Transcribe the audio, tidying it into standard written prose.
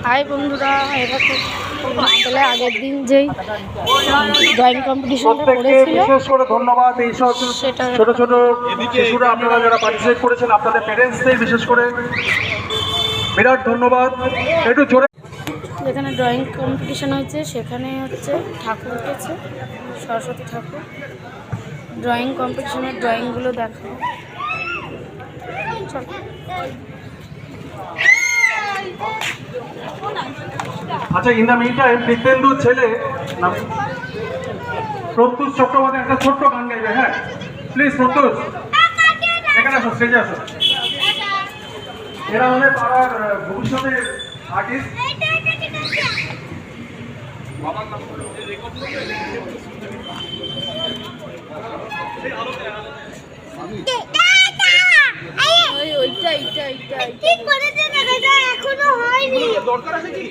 High বন্ধুরা, এটা আসলে আগের দিন যেই ড্রয়িং কম্পিটিশনটা করেছিল বিশেষ করে ধন্যবাদ। এই সব সেটা ছোট ছোট শিশুরা আপনারা যারা পার্টিসিপেট করেছেন, আপনাদের প্যারেন্টসদের বিশেষ করে বিরাট ধন্যবাদ। একটু জোরে। যেখানে ড্রয়িং কম্পিটিশন হয়েছে সেখানে হচ্ছে ঠাকুর উঠেছে, সরস্বতী ঠাকুর। ড্রয়িং কম্পিটিশনের ড্রয়িংগুলো দেখো। আচ্ছা, ইন দ্য মিন টাইম বিদ্যেন্দু ছেলে প্রত্যুষ চক্রবর্তী একটা ছোট্ট গান গাইবে। হ্যাঁ প্লিজ প্রত্যুষ, এখানে আসো, স্টেজে আসো। এরা হলে পাড়ার ভবিষ্যতের আর্টিস্ট। ওইটা এখনো হয়নি। দরকার আছে কি?